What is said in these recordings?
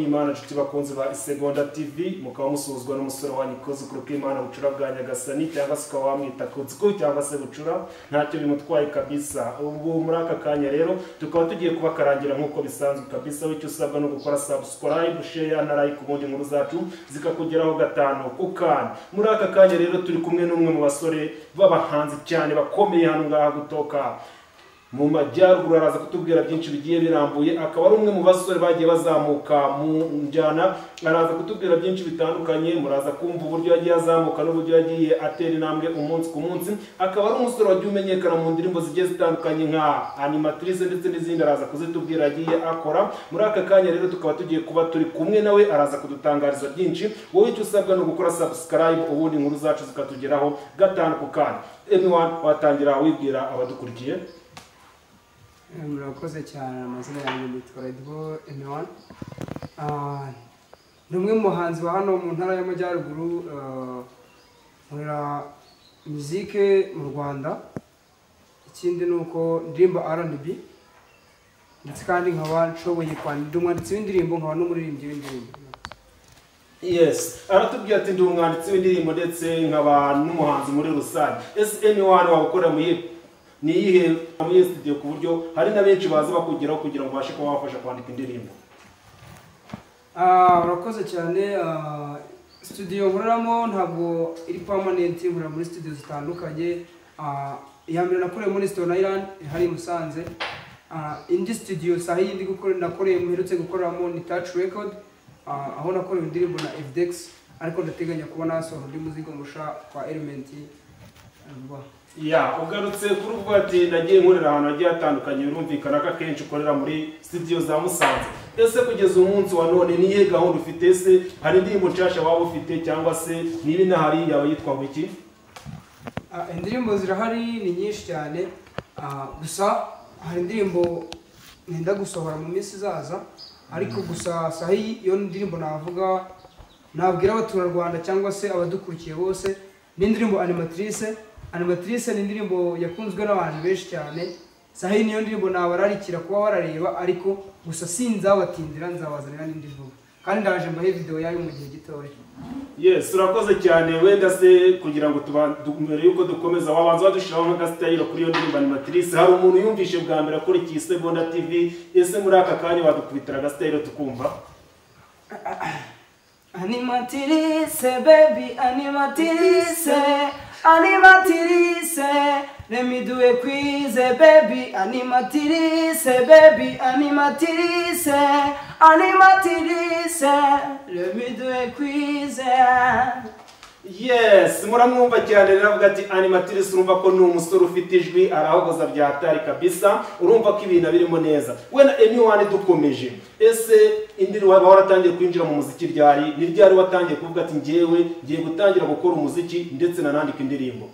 y'Imana nshuti bakunze ba Isegonda TV mukaba musuzwa n'umusore wanyu koze kuri kw'Imana bucura bwa Nyagasani cyangwa se ukaba wamwita Koziko cyangwa se bucura ntacyo bimutwaye kabisa. Ubwo muri aka kanya rero tukaba tugiye kubakarangira nk'uko bisanzwe kabisa. Wicyo usabwa no gukora subscribe, share na like ubundi nkuru zacu zikakugeraho gatano ku kanya. Muri aka kanya rero turi kumwe n'umwe mu basore b'abahanzi cyane bakomeye hano ngaha gutoka mu majyaruguru, araza kutubwira byinshi bigiye birambuye. Akaba ari umwe mu basore bagiye bazamuka mu njyana, araza kutubwira byinshi bitandukanye. Muraza kumva uburyo yagiye azamuka n'uburyo yagiye atera intambwe umunsi ku munsi. Akaba ari umusore wagiye umenyekana mu ndirimbo zigiye zitandukanye nka animatrice ndetse n'izindi, araza kuzitubwira yagiye akora. Muri aka kanya rero tukaba tugiye kuba turi kumwe nawe, araza kudutangariza byinshi. Wowe icyo usabwa no gukora subscribe ubundi inkuru zacu zikatugeraho gatanu ku kanya. Anyone watangira wibwira abadukurikiye? Murakoze cyane. Amazina yanjye nitwa Redbo Anyone. Ni umwe mu bahanzi wa hano mu ntara y'Amajyaruguru. Nkorera muzike mu Rwanda. Ikindi ni uko ndirimba R&B ndetse kandi nkaba nshoboye kwandika umwanditsi w'indirimbo, nkaba n'umuririmbyi w'indirimbo. Yes, aratubwira ati ndi umwanditsi w'indirimbo ndetse nkaba n'umuhanzi muri rusange. Anyone wabukora ni iyihe muri studio ku buryo hari na benshi baza bakugeraho kugira ngo bashe kuba wafasha kwandika indirimbo? Urakoze cyane. Studio nkoreramo ntabwo iri permanent, nkorera muri studio zitandukanye. Iya mbere nakoreye muri Stone Island hari Musanze. Indi studio sahi ndi gukora nakoreye muherutse gukoreramo ni Touch Record, aho nakoreye indirimbo na FDX, ariko ndateganya kuba nasohora undi muzigo musha kwa Element. Ya, ugarutse kuri ubwo ati nagiye nkorera ahantu hagiye hatandukanye, birumvikana ko akenshi ukorera muri studio za Musanze. Ese kugeza umunsi wa none niye gahunda ufite? Ese hari indirimbo nshasha waba ufite cyangwa se nibi nahari yaba yitwa wiki? Indirimbo zirahari ni nyinshi cyane. Gusa hari indirimbo nenda gusohora mu minsi izaza, ariko gusa sahi iyo ndirimbo navuga nabwira abaturarwanda cyangwa se abadukurikiye bose ni indirimbo Animatrice. Animatrice ni indirimbo yakunzwe n'abantu benshi cyane. Sahi niyo ndirimbo nabararikira kuba warareba, ariko gusa sinzabatindira, nzabazanira n'indi vuba kandi ndaje mbahe video yayo mu gihe gitoya. Yes, urakoze cyane. Wenda se kugira ngo mbere yuko dukomeza wabanza wadushiraho nka style kuri iyo ndirimbo Animatrice. Hari umuntu yumvishe bwa mbere kuri Isegonda TV, ese muri aka kanya wadukubitira ga style tukumva? Animatrice baby, Animatrice, Animatrice, let me do a quiz, baby. Animatrice, baby, Animatrice, Animatrice, let me do a quiz. Yes, muramwumva cyane rero avuga ati Animatrice. Urumva ko ni umusore ufite ijwi arahogoza bya hatari kabisa. Urumva ko ibintu birimo neza. Wena Anyone dukomeje, ese indiri waratangiye kwinjira mu muziki ryari? Ni ryari watangiye kuvuga ati ngiye gutangira gukora umuziki ndetse nanandika indirimbo?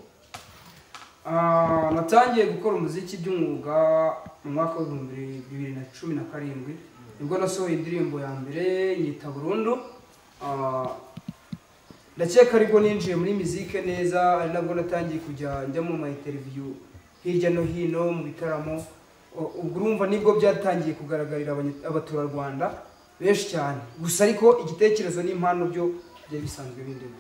Natangiye gukora umuziki by'umwuga mu mwaka wa 2017 nibwo nasohoye indirimbo ya mbere nyita Burundu. Ndakeka ariko ninjiye muri muzike neza, ari nabwo natangiye kujya njya mu interview hirya no hino mu bitaramo. Ubwo urumva nibwo byatangiye kugaragarira abaturarwanda benshi cyane. Gusa ariko igitekerezo n'impano byo byari bisanzwe bindimo.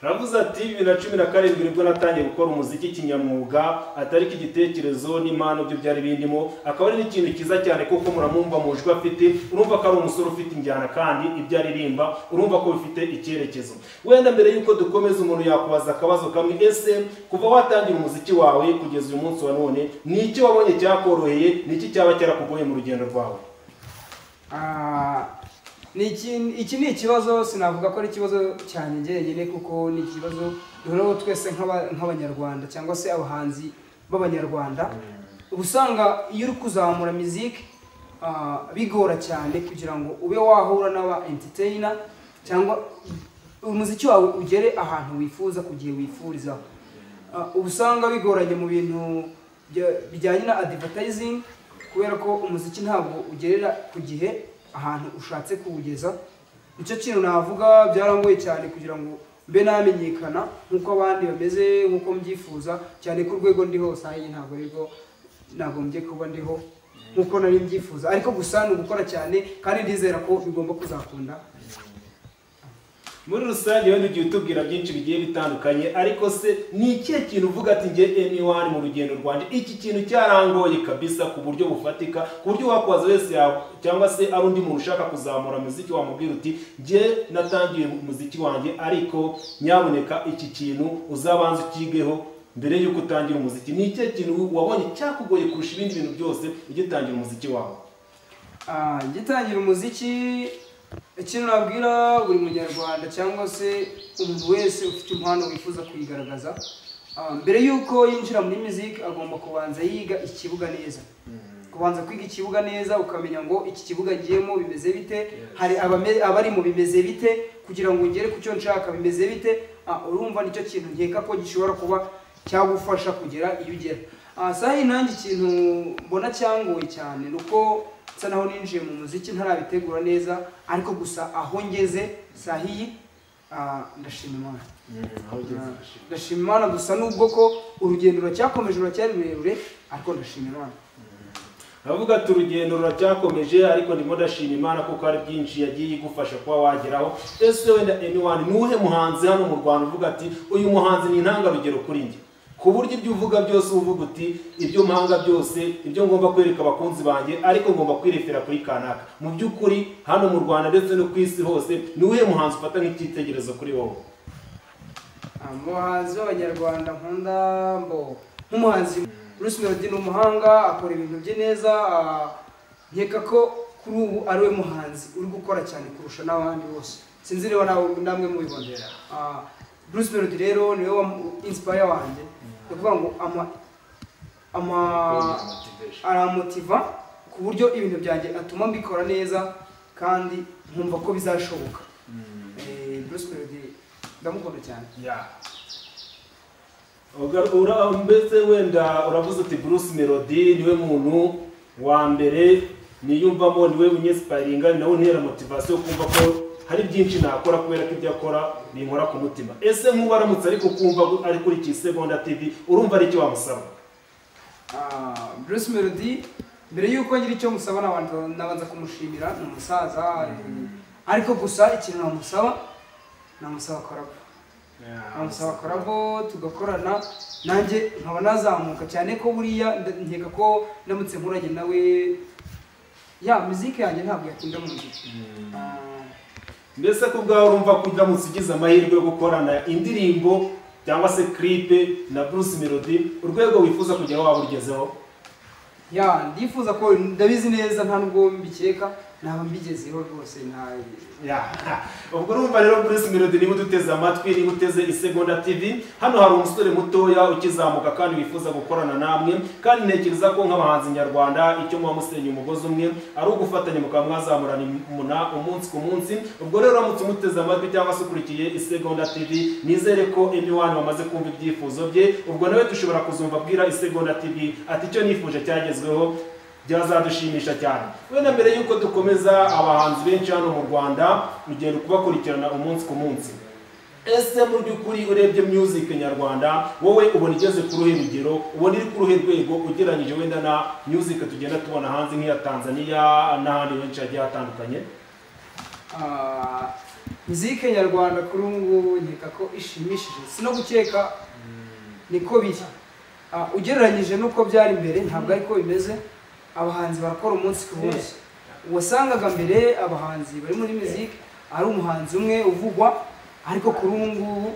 Ravuze ati 2017 nibwo natangiye gukora umuziki kinyamwuga, atari ko igitekerezo n'impano byo byari bindimo. Akaba ari n'ikintu kiza cyane kuko muramumva mu jwi afite, urumva ko ari umusore ufite injyana kandi ibyo aririmba urumva ko bifite icyerekezo. Wenda mbere yuko dukomeza umuntu yakubaza akabazo kamwe, ese kuva watangira umuziki wawe kugeza uyu munsi wa none ni iki wabonye cyakoroheye, ni iki cyaba cyarakugoye mu rugendo rwawe? Iki ni ikibazo sinavuga ko ari ikibazo cyane njyenyine, kuko ni ikibazo duhuraho twese nk'abanyarwanda cyangwa se abahanzi b'abanyarwanda. Ubusanga iyo uri kuzamura muziki bigora cyane kugira ngo ube wahura n'aba entertainer cyangwa umuziki wawe ugere ahantu wifuza kugiye wifuriza. Ubusanga bigoranye mu bintu bijyanye na advertising, kubera ko umuziki ntabwo ugerera ku gihe ahantu ushatse kuwugeza. Nicyo kintu navuga byarangoye cyane kugira ngo mbe namenyekana nkuko abandi bameze, nkuko mbyifuza cyane ku rwego ndi hose. Ntabwo nagombye kuba ndiho nkuko nari mbyifuza, ariko gusa ni ugukora cyane kandi ndizera ko bigomba kuzakunda. Muri rusange wenda ugiye utubwira byinshi bigiye bitandukanye, ariko se ni ikihe kintu uvuga ati nge Amy1 mu rugendo rwanje iki kintu cyarangoye kabisa ku buryo bufatika, ku buryo wakwaza wese cyangwa se ari undi muntu ushaka kuzamura muziki wamubwira uti nge natangiye muziki wanjye, ariko nyaboneka iki kintu uzabanza ukigeho mbere yuko utangira umuziki? Ni ikihe kintu wabonye cyakugoye kurusha ibindi bintu byose ugitangira umuziki wawe? Gitangira umuziki, ikintu nabwira buri munyarwanda cyangwa se umuntu wese ufite impano wifuza kuyigaragaza, mbere yuko yinjira muri music agomba kubanza yiga ikibuga neza, kubanza kwiga ikibuga neza ukamenya ngo iki kibuga ngiyemo bimeze bite, hari abari mu bimeze bite, kugira ngo ngere ku cyo nshaka bimeze bite. Urumva nicyo kintu nkeka ko gishobora kuba cyagufasha kugera iyo ugera. Sahi nanjye ikintu mbona cyangoye cyane nuko nsa naho ninjiye mu muziki ntarabitegura neza, ariko gusa aho ngeze sahi ndashima Imana. Ndashima Imana gusa nubwo ko urugendo ruracyakomeje, ruracyari rurerure, ariko ndashima Imana. Avuga ati urugendo ruracyakomeje ariko ndimo ndashima Imana kuko hari byinshi yagiye igufasha kuba wageraho. Ese wenda Amy1 nuhe muhanzi hano mu Rwanda uvuga ati uyu muhanzi ni intangarugero kuri njye, ku buryo ibyo uvuga byose uvuga uti ibyo mpanga byose ibyo ngomba kwereka abakunzi banjye, ariko ngomba kwirefera kuri kanaka? Mu by'ukuri hano mu Rwanda ndetse no ku isi hose nuhe muhanzi ufata nk'icyitegererezo kuri wowe? Umuhanzi w'abanyarwanda nkunda nk'umuhanzi Bruce Melody ni umuhanga, akora ibintu bye neza, nkeka ko kuri ubu ari we muhanzi uri gukora cyane kurusha n'abandi bose. Sinzi rero namwe mubibonera. Bruce Melody rero niwe wa inspire wanjye, kuvuga ngo aramotiva ku buryo ibintu byanjye atuma mbikora neza kandi nkumva ko bizashoboka. Bruce Melody ndamukunda cyane. Mbese wenda uravuze uti Bruce Melody niwe muntu wa mbere niyumvamo, niwe unyesiparinga, nawe ntera motivasiyo kumva ko hari byinshi nakora kubera ko ibyo akora binkora ku mutima. Ese nk'ubu aramutse ariko kumva ari kuri Kisegonda TV urumva ari icyo wamusaba? Bruce Melody mbere yuko ngira icyo musaba nabanza kumushimira, ni umusaza, ariko gusa ikintu namusaba korabo. Namusaba korabo tugakorana, nanjye nkaba nazamuka cyane ko buriya nkeka ko ndamutse nkuranye nawe muziki yanjye ntabwo yatinda mu nzira. Mbese ko ubwawe urumva ko uramutse ugize amahirwe yo gukorana indirimbo cyangwa se clip na Bruce Melody, urwego wifuza kugeraho waba urugezeho? Ndifuza ko, ndabizi neza nta nubwo mbikeka, naba mbigezeho rwose. Ubwo urumva rero Bruce Melody niba uduteze amatwi, niba uteze Isegonda TV, hano hari umusore mutoya ukizamuka kandi wifuza gukorana namwe, kandi ntekereza ko nk'abahanzi nyarwanda icyo muba musenya umugozi umwe ari ugufatanya mukaba mwazamurana umunsi ku munsi. Ubwo rero uramutse umuteze amatwi cyangwa se ukurikiye Isegonda TV, nizere ko Amy1 wamaze kumva ibyifuzo bye. Ubwo nawe dushobora kuzumva abwira Isegonda TV ati icyo nifuje cyagezweho, byazadushimisha cyane. Wenda mbere yuko dukomeza, abahanzi benshi hano mu Rwanda ugenda kubakurikirana umunsi ku munsi, ese mu by'ukuri urebye music nyarwanda wowe ubona igeze ku ruhe rugero, ubona iri ku ruhe rwego ugereranyije wenda na music tugenda tubona hanze nk'iya Tanzania n'ahandi henshi hagiye hatandukanye? Music nyarwanda kuri ubu nkeka ko ishimishije, si no gukeka, niko biri. Ugereranyije n'uko byari mbere ntabwo ariko bimeze. Abahanzi barakora umunsi ku munsi. Wasangaga mbere abahanzi bari muri music ari umuhanzi umwe uvugwa, ariko kuri ubu ngubu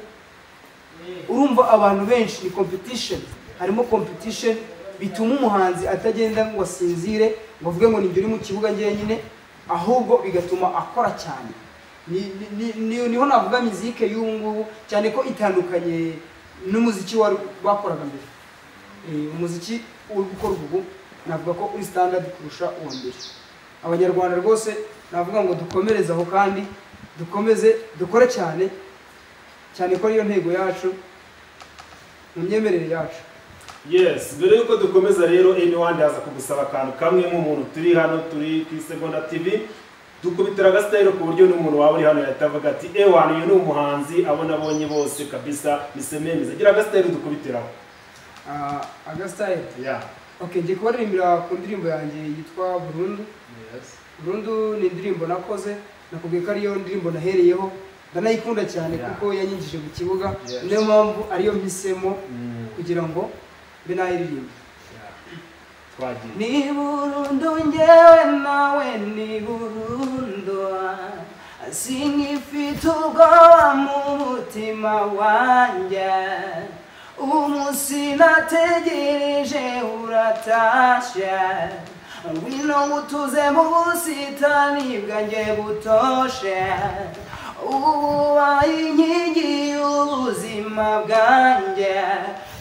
urumva abantu benshi ni competition, harimo competition bituma umuhanzi atagenda ngo asinzire ngo avuge ngo ninjye uri mu kibuga njyenyine, ahubwo bigatuma akora cyane. Niho navuga music y'ubu ngubu cyane ko itandukanye n'umuziki bakoraga mbere. Umuziki uri gukora ubu navuga ko uri standard kurusha uwa mbere. Abanyarwanda rwose navuga ngo dukomereze aho kandi dukomeze dukore cyane cyane ko ariyo ntego yacu mu myemerere yacu. Mbere yuko dukomeza rero, Amy1 ndaza kugusaba akantu kamwe nk'umuntu turi hano turi ku Isegonda TV, dukubitira agasitayiro ku buryo n'umuntu waba uri hano yahita avuga ati ewana uyu ni umuhanzi abona abonye bose kabisa nisememeze. Gira agasitayiro dukubitiraho. Agasitayiro Okay, ngiye kubaririmbira ku ndirimbo yanjye yitwa Burundu. Burundu ni indirimbo nakoze, nakubwiye ko ariyo ndirimbo nahereyeho, ndanayikunda cyane kuko yanyinjije mu kibuga, niyo mpamvu ariyo mpisemo kugira ngo mbe nayiririmba. Ni Burundu njyewe nawe ni Burundu, singifite ubwoba mu mutima wanjye, umunsi nategereje uratashye, ngwino ngutuze mu busitani bwanjye butoshe, ubaye inkingi y'ubuzima bwanjye.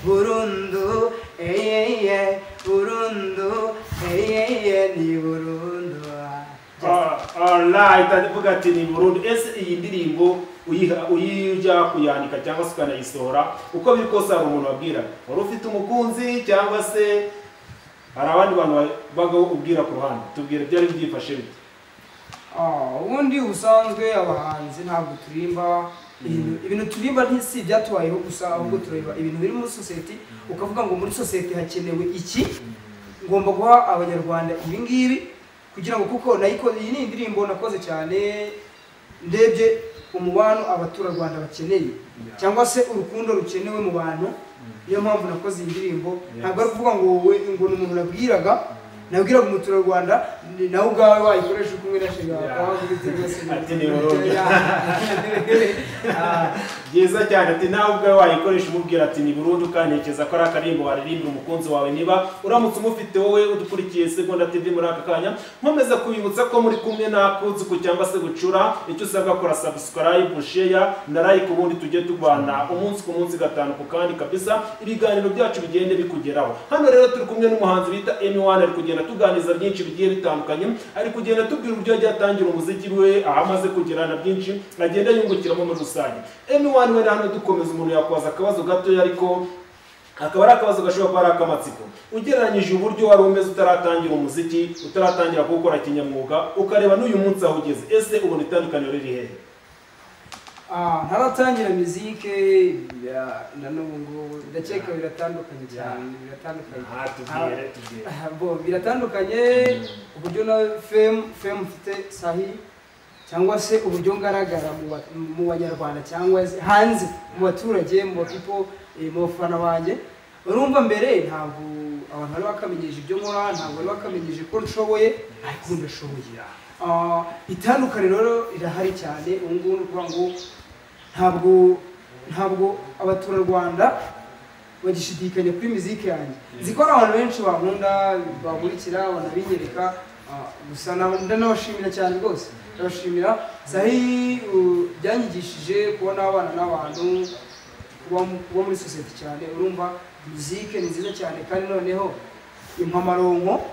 Burundu Burundu ni Burundu. Alright, ndavuga ati ni Burundu. Ese iyi ndirimbo uyijya kuyandika cyangwa se ukanayisohora uko biri kose hari umuntu wabwira wari ufite umukunzi cyangwa se hari abandi bantu baga ubwira ku ruhande, tubwire byari byifashe bite? Ubundi ubusanzwe abahanzi ntabwo turimba ibintu turimba ntisi byatubayeho gusa, ahubwo tureba ibintu biri muri society, ukavuga ngo muri society hakenewe iki, ngomba guha abanyarwanda ibi ngibi kugira ngo kuko iyi ni indirimbo nakoze cyane ndebye umubano abaturarwanda bakeneye cyangwa se urukundo rukenewe mu bantu, niyo mpamvu nakoze iyi ndirimbo. Ntabwo ari kuvuga ngo wowe ngo umuntu nabwiraga umuturarwanda nawe ubwawe wayikoresha uko umwe nashiga ati ni Burundu. Byiza cyane, ati nawe ubwawe wayikoresha umubwira ati ni Burundu, kanekeza ko ari akarimbo waririmbira umukunzi wawe. Niba uramutse umufite wowe udukurikiye Segonda TV muri aka kanya, nkomeza kubibutsa ko muri kumwe na Kuzuku cyangwa se Bucura, icyo usabwa kora subscribe, share na like, ubundi tujye tubana umunsi ku munsi gatanu ku kandi kabisa, ibiganiro byacu bigende bikugeraho. Hano rero turi kumwe n'umuhanzi bita M1, ari kugenda tuganiza byinshi bigiye bitandukanye, ari kugenda tubwira uburyo yagiye atangira umuziki we, aho amaze kugerana byinshi agenda yungukiramo muri rusange. M1 we hano dukomeza, umuntu yakwaza akabazo gato ariko akaba ari akabazo gashobora kuba ari akamatsiko. Ugereranyije uburyo wari umeze utaratangira umuziki, utaratangira kuwukora kinyamwuga, ukareba n'uyu munsi aho ugeze, ese ubona itandukaniro riri hehe? Ntaratangira muzike na n'ubu ngubu ndakeka biratandukanye cyane, biratandukanye uburyo na fame mfite sahi, cyangwa se uburyo ngaragara mu banyarwanda cyangwa hanze mu baturage, mu people, mu bafana banjye. Urumva mbere ntabwo abantu bari bakamenyeje ibyo nkora, ntabwo bari bakamenyeje ko nshoboye, ariko ndashoboye. Itandukaniro rero irahari cyane. Ubu ngubu ni ukuvuga ngo ntabwo abaturarwanda bagishidikanya kuri muzike yanjye. Nzi ko abantu benshi bankunda, bankurikira, banabinyereka, gusa ndanabashimira cyane rwose, ndabashimira. Sahi byanyigishije kubona abana n'abantu, kuba muri society cyane. Urumva muzike ni nziza cyane, kandi noneho impamaronko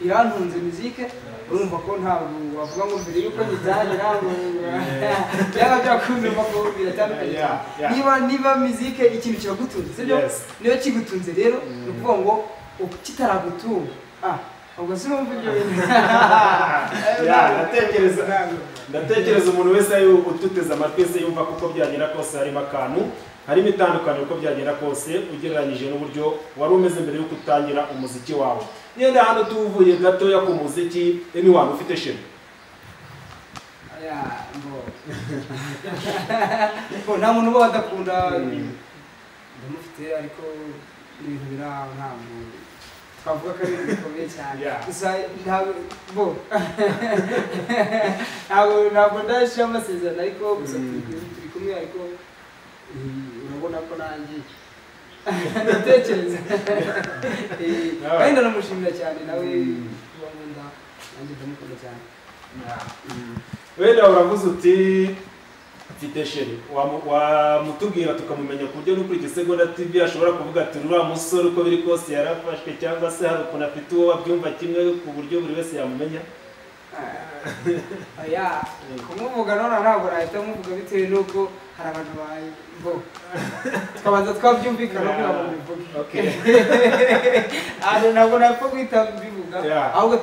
irantunze muzike. Urumva ko ntabwo wavuga ngo mbere yuko ngitangira ngo byaba byakumva ko biratandukanye. Niba muzike ikintu kiragutunze, sibyo? Niyo kigutunze rero ni ukuvuga ngo kitaragutunga ubwo sinumva ibyo bintu. Ndatekereza umuntu wese ututeze amatwi wese yumva kuko byagera kose harimo akantu, harimo itandukaniro uko byagera kose ugereranyije n'uburyo wari umeze mbere y'uko utangira umuziki wawe. Niyo hano tuvuye gatoya ku muziki, M1 ufite shema? Nta muntu uba adakunda ndamufite, ariko ibintu biri aho ntabwo twavuga ko ari ibintu bikomeye cyane. Gusa ntabwo ndashyira amasezerano, ariko gusa turi kumwe, ariko urabona ko nanjye ndatekereza. Kandi ndanamushimira cyane nawe kuba nkunda, nanjye ndamukunda cyane. Wenda uravuze uti mfite sheri, wamutubwira tukamumenya ku buryo n'ukuri Segonda TV ashobora kuvuga ati uriya musore uko biri kose yarafashwe, cyangwa se hari ukuntu afite uwo babyumva kimwe ku buryo buri wese yamumenya? kumuvuga none ntabwo nahita muvuga bitewe n'uko hari abantu twabanza twabyumvikana kugira ngo bivuge. Ntabwo napfa guhita mbivuga, ahubwo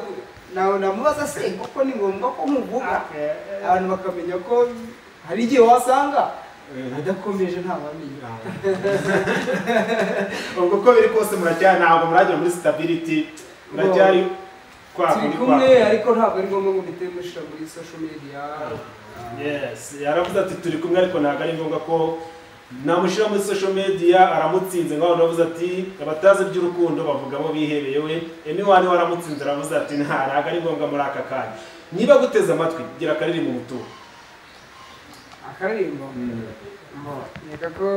namubaza se koko ni ngombwa ko muvuga, abantu bakamenya ko hari igihe wasanga adakomeje nta wamenya ubwo ko biri kose muracyari ntabwo muragera muri stability muracyari turi kumwe ariko ntabwo ari ngombwa ngo mpite mushyira muri social media. Yes, yaravuze ati turi kumwe ariko ntabwo ari ngombwa ko namushyira muri social media. Aramutsinze ngaho aravuze ati abatazi by'urukundo bavugamo bihereye we. Anyone waramutsinze aravuze ati ntabwo ari ngombwa muri aka kanya. Niba guteze amatwi gira akaririmbo mutura. Akaririmbo neka ko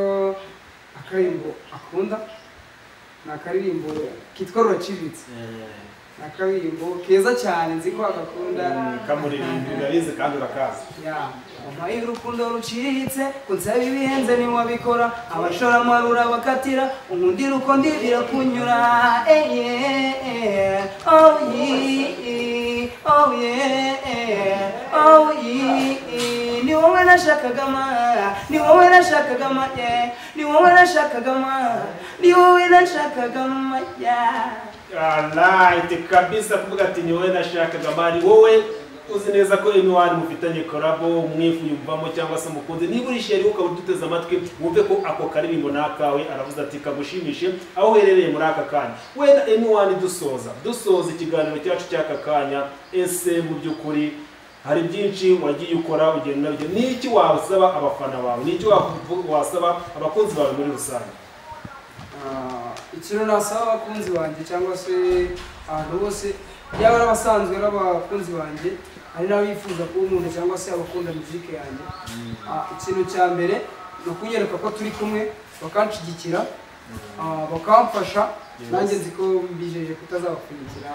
akaririmbo akunda ni akaririmbo kitwa Ruraciriritse. Akaririmbo keza cyane nzi ko agakunda kamuririmbira bize kandi urakaza. Umpaye urukundo ruciriritse kunsaba ibihenze niwabikora abashoramari urabakatira unkundira uko ndi birakunyura. Ni wowe nashakagama, ni wowe nashakagama, ni wowe nashakagama, ni wowe nashakagama. Alright, kabisa kuvuga ati ni wowe nashakagama, ni wowe uzi neza ko Anyone mufitanye collabo umwifu yumvamo cyangwa se mukunze. Niba uri sheri ukaba uduteze amatwi wumve ko ako karirimbo nakawe. Aravuze ati kagushimishe aho uherereye muri aka kanya. We na Anyone dusoza ikiganiro cyacu cy'aka kanya. Ese mu by'ukuri hari byinshi wagiye ukora ugenda nabyo, niki wasaba abafana bawe, niki wasaba abakunzi bawe muri rusange? Ikintu nasaba abakunzi banjye cyangwa se abantu bose yaba abasanzwe n'abakunzi banjye ari n'abifuza kuba umuntu cyangwa se abakunda muziki yanjye, ikintu cya mbere ni ukunyereka ko turi kumwe bakanshyigikira bakamfasha. Nanjye nzi ko mbijeje kutazabapfunyikira.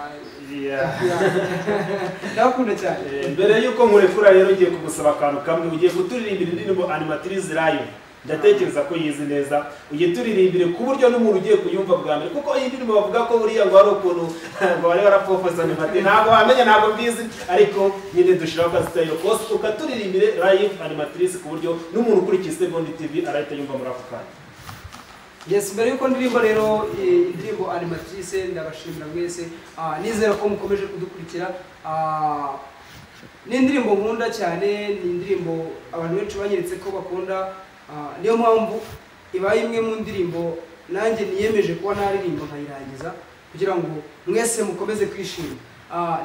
Ndakunda cyane. Mbere yuko nkurekura rero ugiye kugusaba akantu kamwe. Ugiye kuturirimbira indirimbo Animatrice live. Ndatekereza ko yizi neza. Ugiye turirimbire ku buryo n'umuntu ugiye kuyumva bwa mbere, kuko iyi ndirimbo bavuga ko buriya ngo ari ukuntu ngo bari barapfofasa Animatrice. Ntabwo wamenya, ntabwo mbizi, ariko nyine dushiraho ka style kose ukaturirimbire live Animatrice ku buryo n'umuntu ukurikiye Segonda TV arahita yumva muri ako kanya. Yes, mbere yuko ndirimbo rero indirimbo Animatrice ndabashimira mwese. Nizera ko mukomeje kudukurikira. Ni indirimbo nkunda cyane, ni indirimbo abantu benshi banyeretse ko bakunda. Niyo mpamvu ibaye imwe mu ndirimbo nanjye niyemeje kuba naririmba nkayirangiza kugira ngo mwese mukomeze kwishima.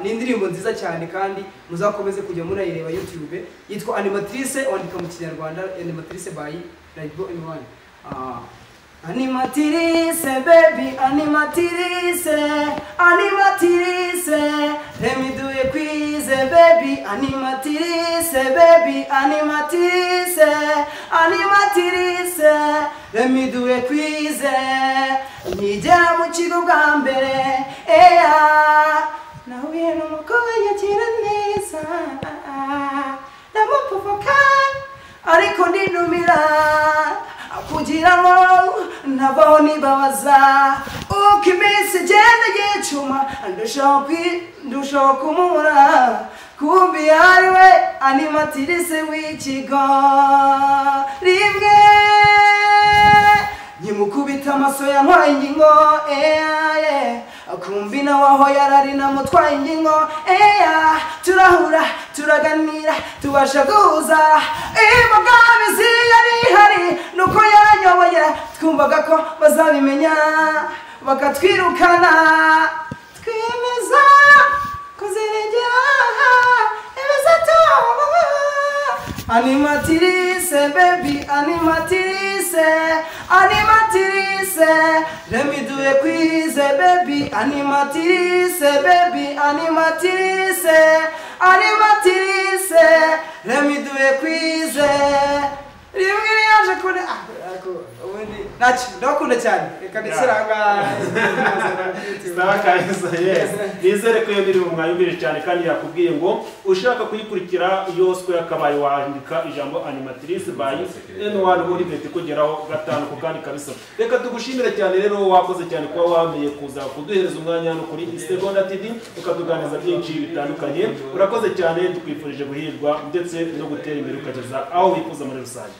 Ni indirimbo nziza cyane kandi muzakomeze kujya murayireba YouTube. Yitwa Animatrice, wandika mu Kinyarwanda Animatrice by Raibo Anyone. Animatrice baby, Animatrice, Animatrice, let me do a quiz baby, Animatrice baby, Animatrice, Animatrice, let me do a quiz. Nigera mu kigo bwa mbere nahuye n'umukobwa nyakira neza ndamuprovoka ariko ndinumira kugira ngo ntabaho nibabaza uko iminsi igenda yicuma ndushaho kumubura kumbi ariwe Animatrice w'ikigo. Rimwe nkimukubita amaso yantwaye ingingo kumbi nawe aho yarari namutwaye ingingo turahura turaganira tubasha guhuza. Imbogamizi yari ihari nuko yaranyoboye twumvaga ko bazabimenya bakatwirukana twemeza kuzirengera ibizatuma. Animatrice baby, Animatrice, Animatrice, let me do a quiz baby, Animatrice baby, Animatrice, Animatrice, let me do a quiz. Rimwe yaje kure ubundi nachi ndakunda cyane reka ndisiranga Saka yes. Nizere ko iyo ndirimbo mwayumvire cyane kandi yakubwiye ngo ushaka kuyikurikira yose yakabaye wandika ijambo Animatrice by Anyone uri bete kugeraho gatanu ko kandi kabisa. Reka tugushimire cyane rero, wakoze cyane kuba wameye kuza kuduhereza umwanya hano kuri Segonda TV ukatuganiriza byinshi bitandukanye. Urakoze cyane, tukwifurije guhirwa ndetse no gutera imbere ukageza aho wifuza muri rusange.